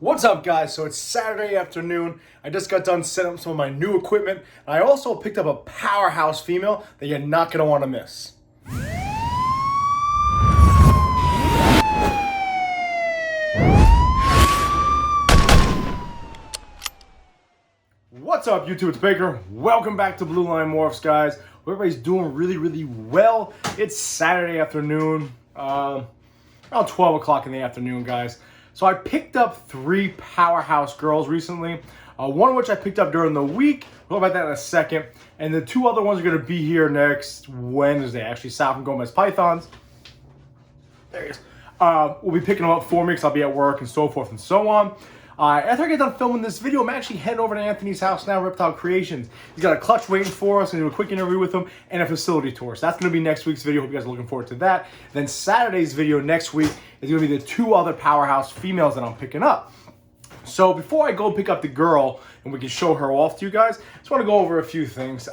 What's up, guys? So it's Saturday afternoon. I just got done setting up some of my new equipment. And I also picked up a powerhouse female that you're not going to want to miss. What's up, YouTube? It's Baker. Welcome back to Blue Line Morphs, guys. Hope everybody's doing really well. It's Saturday afternoon, around 12 o'clock in the afternoon, guys. So I picked up 3 powerhouse girls recently, one of which I picked up during the week. We'll talk about that in a second. And the 2 other ones are going to be here next Wednesday, actually, Sal from Gomez Pythons. There he is. We'll be picking them up for me because I'll be at work and so forth and so on. After I get done filming this video, I'm actually heading over to Anthony's house now, Reptile Creations. He's got a clutch waiting for us. I'm going to do a quick interview with him and a facility tour. So that's going to be next week's video. Hope you guys are looking forward to that. Then Saturday's video next week is going to be the 2 other powerhouse females that I'm picking up. So before I go pick up the girl and we can show her off to you guys, I just want to go over a few things.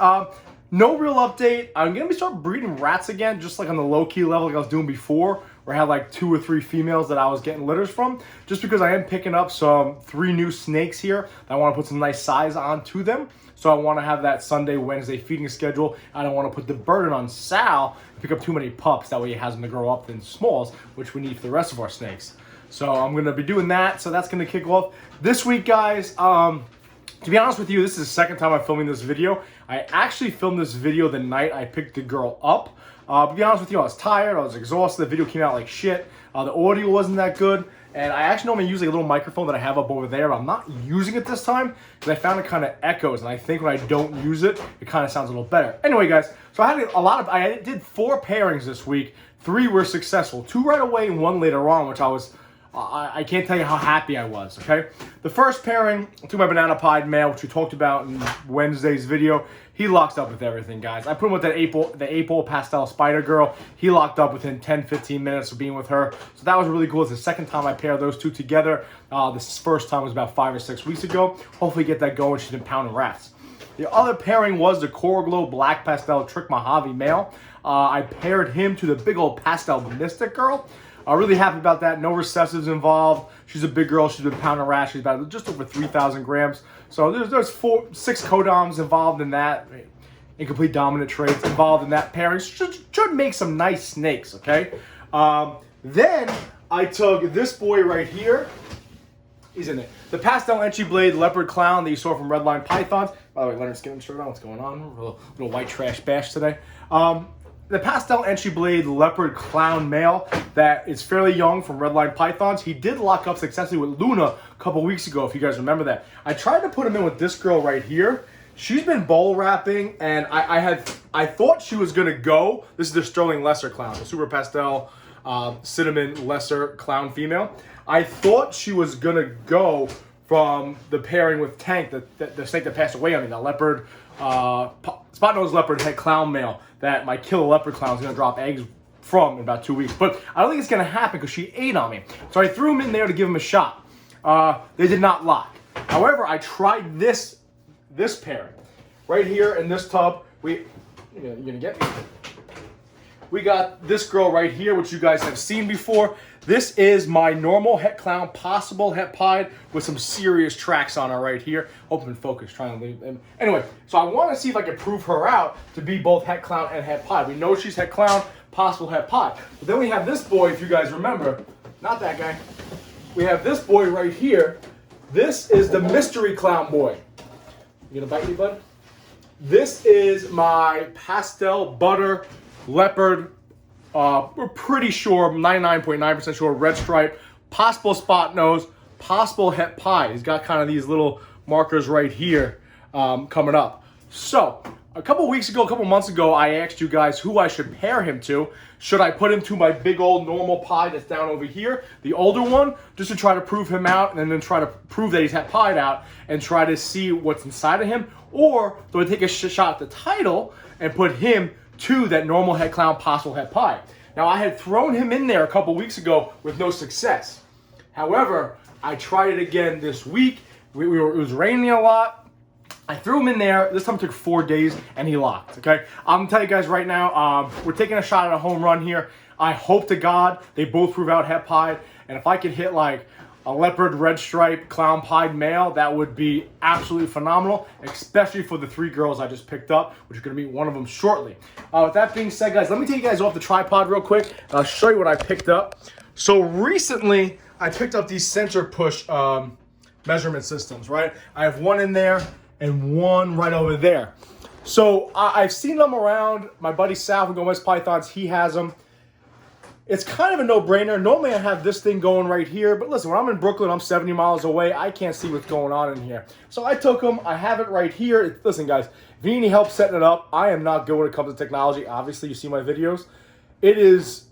No real update. I'm going to start breeding rats again, just like on the low-key level like I was doing before, where I had like 2 or 3 females that I was getting litters from, just because I am picking up 3 new snakes here that I want to put some nice size onto them. So I want to have that Sunday, Wednesday feeding schedule. I don't want to put the burden on Sal and pick up too many pups. That way he has them to grow up in smalls, which we need for the rest of our snakes. So I'm going to be doing that. So that's going to kick off this week, guys. To be honest with you, this is the second time I'm filming this video. I actually filmed this video the night I picked the girl up. To be honest with you, I was tired, I was exhausted, the video came out like shit. The audio wasn't that good, and I actually normally use a little microphone that I have up over there, but I'm not using it this time because I found it kind of echoes, and I think when I don't use it, it kind of sounds a little better. Anyway, guys, so I did 4 pairings this week. 3 were successful, 2 right away and 1 later on, which I can't tell you how happy I was, okay? The first pairing, to my banana pied male, which we talked about in Wednesday's video, he locked up with everything, guys. I put him with the 8-ball pastel spider girl. He locked up within 10-15 minutes of being with her. So that was really cool. It's the second time I paired those 2 together. This first time was about 5 or 6 weeks ago. Hopefully get that going. She's been pounding rats. The other pairing was the Coral Glow Black Pastel Trick Mojave male. I paired him to the big old pastel Mystic girl. I'm really happy about that. No recessives involved. She's a big girl. She's been pounding rats. She's about just over 3,000 grams. So there's 6 codoms involved in that. Incomplete dominant traits involved in that pairing. Should make some nice snakes, okay? Then I took this boy right here. He's in it. The Pastel Entry Blade Leopard Clown that you saw from Redline Pythons. By the way, Leonard's getting shirt on. What's going on? A little white trash bash today. The Pastel Entry Blade Leopard Clown male that is fairly young from Redline Pythons. He did lock up successfully with Luna a couple weeks ago, if you guys remember that. I tried to put him in with this girl right here. She's been bowl wrapping, and I thought she was going to go. This is the Sterling Lesser Clown, the Super Pastel Cinnamon Lesser Clown female. I thought she was going to go from the pairing with Tank, the snake that passed away on me, the leopard, spot-nosed leopard head clown male that my killer leopard clown is going to drop eggs from in about 2 weeks. But I don't think it's going to happen because she ate on me. So I threw him in there to give him a shot. They did not lock. However, I tried this pairing. Right here in this tub, you're going to get me? We got this girl right here, which you guys have seen before. This is my normal het clown, possible het pied, with some serious tracks on her right here. Open focus, trying to leave them. Anyway, so I want to see if I can prove her out to be both het clown and het pied. We know she's het clown, possible het pied. But then we have this boy, if you guys remember. Not that guy. We have this boy right here. This is the mystery clown boy. You gonna bite me, bud? This is my pastel butter leopard. We're pretty sure, 99.9% sure, red stripe, possible spot nose, possible het pied. He's got kind of these little markers right here coming up. So, a couple months ago, I asked you guys who I should pair him to. Should I put him to my big old normal pied that's down over here, the older one, just to try to prove him out and then try to prove that he's het pied out and try to see what's inside of him? Or do I take a shot at the title and put him to that normal het clown, possible het pied? Now, I had thrown him in there a couple weeks ago with no success. However, I tried it again this week. It was raining a lot. I threw him in there. This time it took 4 days, and he locked, okay? I'm going to tell you guys right now, we're taking a shot at a home run here. I hope to God they both prove out het pied, and if I can hit like a leopard red stripe clown pied male, that would be absolutely phenomenal, especially for the 3 girls I just picked up, which are going to meet one of them shortly. With that being said, guys, let me take you guys off the tripod real quick, and I'll show you what I picked up. So recently, I picked up these SenorPush measurement systems, right? I have one in there and one right over there. So I've seen them around. My buddy Sal from Go West Pythons, he has them. It's kind of a no-brainer. Normally I have this thing going right here, but listen, when I'm in Brooklyn, I'm 70 miles away. I can't see what's going on in here. So I took them. I have it right here. Listen, guys, if you need any help setting it up, I am not good when it comes to technology. Obviously, you see my videos. It's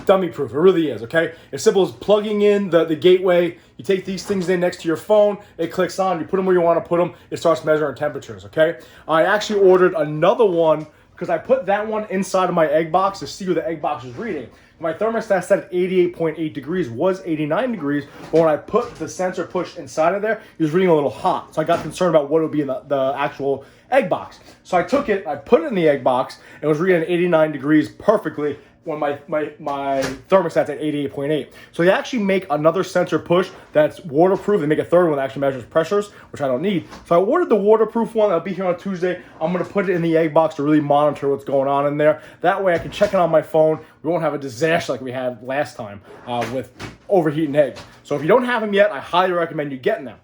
dummy proof. It really is, okay? It's simple as plugging in the gateway. You take these things in next to your phone. It clicks on. You put them where you want to put them. It starts measuring temperatures, okay? I actually ordered another one because I put that one inside of my egg box to see what the egg box is reading. My thermostat set at 88.8 degrees, was 89 degrees, but when I put the SenorPush inside of there, it was reading a little hot. So I got concerned about what would be in the actual egg box. So I took it, I put it in the egg box, and it was reading 89 degrees perfectly when my thermostat's at 88.8. So they actually make another SenorPush that's waterproof. They make a third one that actually measures pressures, which I don't need. So I ordered the waterproof one. That'll be here on Tuesday. I'm going to put it in the egg box to really monitor what's going on in there. That way I can check it on my phone. We won't have a disaster like we had last time with overheating eggs. So if you don't have them yet, I highly recommend you getting them.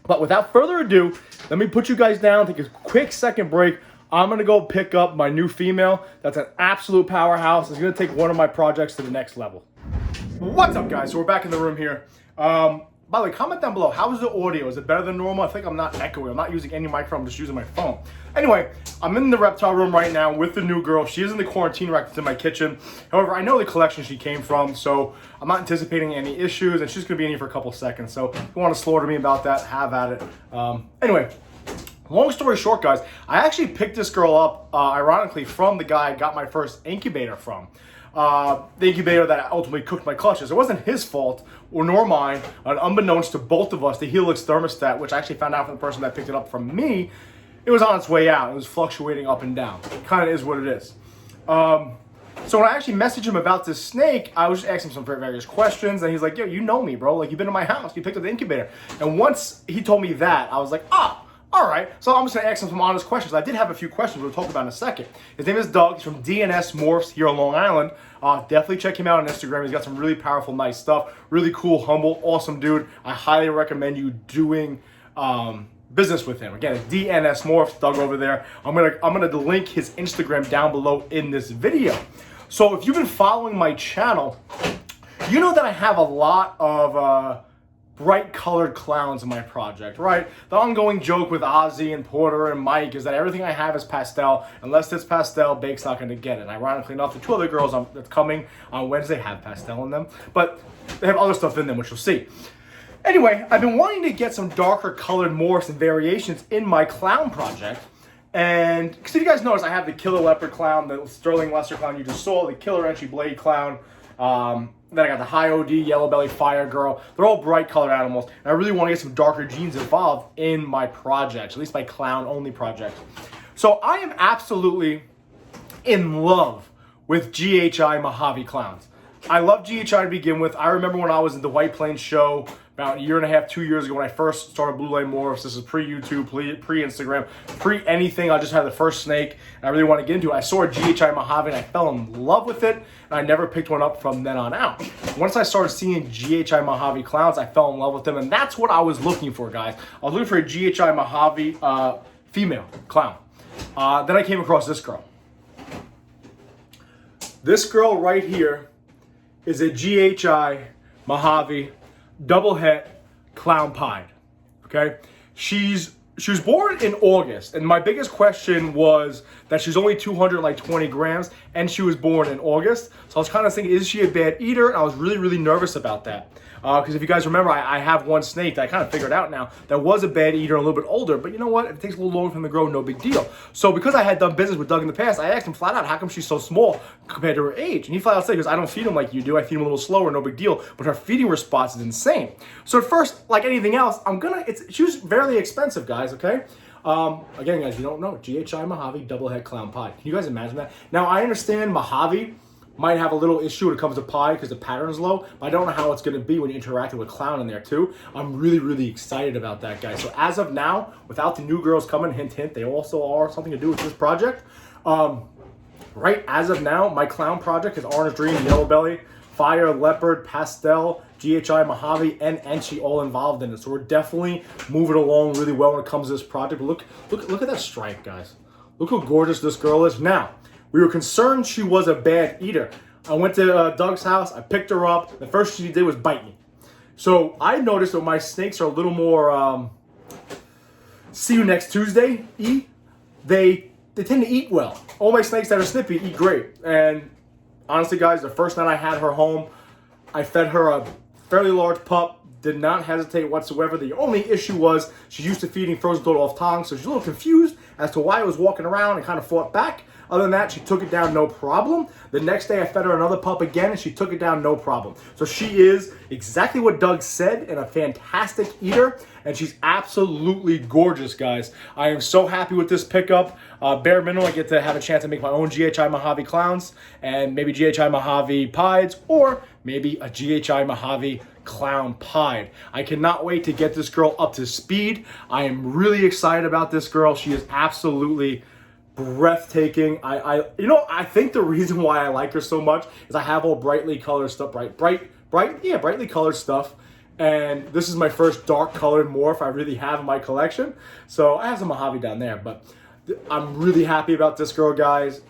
But without further ado, let me put you guys down, take a quick second break. I'm going to go pick up my new female. That's an absolute powerhouse. It's going to take one of my projects to the next level. What's up, guys? So we're back in the room here. By the way, comment down below. How is the audio? Is it better than normal? I think I'm not echoing. I'm not using any microphone. I'm just using my phone. Anyway, I'm in the reptile room right now with the new girl. She is in the quarantine rack that's in my kitchen. However, I know the collection she came from, so I'm not anticipating any issues, and she's going to be in here for a couple seconds. So if you want to slaughter me about that, have at it. Anyway. Long story short, guys, I actually picked this girl up, ironically, from the guy I got my first incubator from. The incubator that ultimately cooked my clutches. It wasn't his fault, or nor mine. Unbeknownst to both of us, the Helix thermostat, which I actually found out from the person that picked it up from me, it was on its way out. It was fluctuating up and down. It kind of is what it is. So when I actually messaged him about this snake, I was just asking him some various questions, and he's like, yo, you know me, bro. Like, you've been in my house. You picked up the incubator. And once he told me that, I was like, all right, so I'm just gonna ask him some honest questions. I did have a few questions we'll talk about in a second. His name is Doug. He's from DNS Morphs here on Long Island. Definitely check him out on Instagram. He's got some really powerful, nice stuff. Really cool, humble, awesome dude. I highly recommend you doing business with him. Again, it's DNS Morphs, Doug over there. I'm gonna link his Instagram down below in this video. So if you've been following my channel, you know that I have a lot of bright colored clowns in my project, right? The ongoing joke with Ozzy and Porter and Mike is that everything I have is pastel. Unless it's pastel, Bake's not gonna get it. And ironically enough, the 2 other girls that's coming on Wednesday have pastel in them, but they have other stuff in them, which you'll see. Anyway, I've been wanting to get some darker colored morphs and variations in my clown project. And because if you guys notice, I have the Killer Leopard clown, the Sterling Lesser clown you just saw, the Killer Entry Blade clown, then I got the High OD, Yellow Belly Fire Girl. They're all bright colored animals. And I really want to get some darker genes involved in my projects, at least my clown only projects. So I am absolutely in love with GHI Mojave clowns. I love GHI to begin with. I remember when I was at the White Plains show about 1.5 years, 2 years ago when I first started Blue Line Morphs. This is pre-YouTube, pre-Instagram, pre-anything. I just had the first snake, and I really want to get into it. I saw a GHI Mojave, and I fell in love with it, and I never picked one up from then on out. Once I started seeing GHI Mojave clowns, I fell in love with them, and that's what I was looking for, guys. I was looking for a GHI Mojave female clown. Then I came across this girl. This girl right here is a GHI Mojave double het clown pied. Okay, she was born in August, and my biggest question was that she's only 220 grams, and she was born in August. So I was kind of thinking, is she a bad eater? And I was really nervous about that. Because if you guys remember, I have one snake that I kind of figured out now that was a bad eater, a little bit older, but you know what? If it takes a little longer for them to grow, no big deal. So because I had done business with Doug in the past, I asked him flat out, how come she's so small compared to her age? And he flat out said, because I don't feed them like you do. I feed them a little slower, no big deal. But her feeding response is insane. So at first, like anything else, she was fairly expensive, guys, okay? Again, guys, you don't know, GHI Mojave double het clown pie. Can you guys imagine that? Now, I understand Mojave Might have a little issue when it comes to pie because the pattern is low, but I don't know how it's going to be when you interact with clown in there too. I'm really, really excited about that, guys. So as of now, without the new girls coming, hint, hint, they also are something to do with this project. Right as of now, my clown project is Orange Dream, Yellow Belly, Fire, Leopard, Pastel, GHI, Mojave, and Enchi all involved in it. So we're definitely moving along really well when it comes to this project. But look at that stripe, guys. Look how gorgeous this girl is. Now, we were concerned she was a bad eater. I went to Doug's house, I picked her up. The first thing she did was bite me. So I noticed that my snakes are a little more, see you next Tuesday-y. They tend to eat well. All my snakes that are snippy eat great. And honestly, guys, the first night I had her home, I fed her a fairly large pup. Did not hesitate whatsoever. The only issue was she's used to feeding frozen total off tongue, so she's a little confused as to why I was walking around and kind of fought back. Other than that, she took it down no problem. The next day, I fed her another pup again, and she took it down no problem. So she is exactly what Doug said, and a fantastic eater, and she's absolutely gorgeous, guys. I am so happy with this pickup. Bare minimum, I get to have a chance to make my own GHI Mojave clowns, and maybe GHI Mojave pieds, or maybe a GHI Mojave clown pied. I cannot wait to get this girl up to speed. I am really excited about this girl. She is absolutely breathtaking. I think the reason why I like her so much is I have all brightly colored stuff, brightly colored stuff. And this is my first dark colored morph I really have in my collection. So I have some Mojave down there, but I'm really happy about this girl, guys.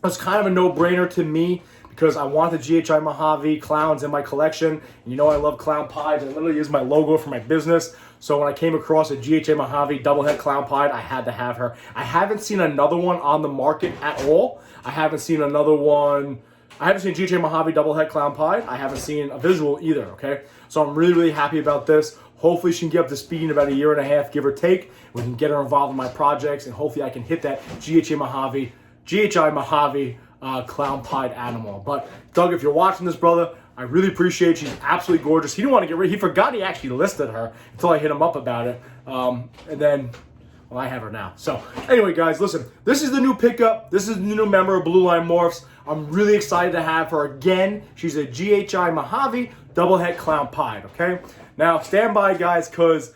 It's kind of a no-brainer to me because I want the GHI Mojave clowns in my collection. And you know I love clown pies. It literally is my logo for my business. So when I came across a GHI Mojave double head clown pied, I had to have her. I haven't seen another one on the market at all. I haven't seen another one. I haven't seen GHI Mojave double head clown pied. I haven't seen a visual either, okay? So I'm really, really happy about this. Hopefully she can get up to speed in about a year and a half, give or take. We can get her involved in my projects, and hopefully I can hit that GHI Mojave clown pied animal. But Doug, if you're watching this, brother, I really appreciate it. She's absolutely gorgeous. He didn't want to get rid. He forgot he actually listed her until I hit him up about it. And then, well, I have her now. So anyway, guys, listen. This is the new pickup. This is the new member of Blue Line Morphs. I'm really excited to have her again. She's a GHI Mojave double head clown pied. Okay. Now stand by, guys, because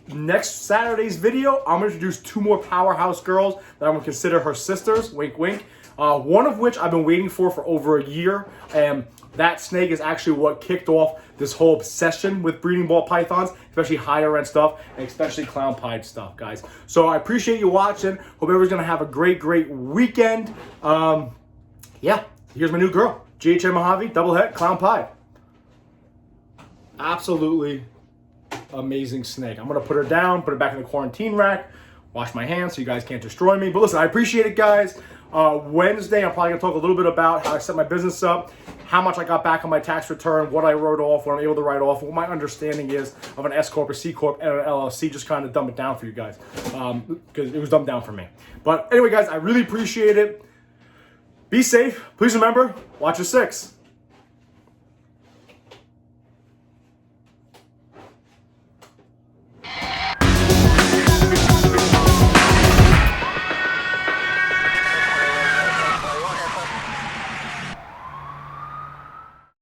next Saturday's video, I'm going to introduce two more powerhouse girls that I'm going to consider her sisters. Wink, wink. One of which I've been waiting for over a year, and that snake is actually what kicked off this whole obsession with breeding ball pythons, especially higher end stuff, and especially clown pied stuff, guys. So I appreciate you watching. Hope everyone's gonna have a great, great weekend. Yeah, here's my new girl, GHI Mojave double head clown pied. Absolutely amazing snake. I'm gonna put her down, put her back in the quarantine rack, wash my hands so you guys can't destroy me. But listen, I appreciate it, guys. Wednesday, I'm probably going to talk a little bit about how I set my business up, how much I got back on my tax return, what I wrote off, what I'm able to write off, what my understanding is of an S Corp, a C Corp, and an LLC, just kind of dumb it down for you guys, because it was dumbed down for me. But anyway, guys, I really appreciate it. Be safe. Please remember, watch your six.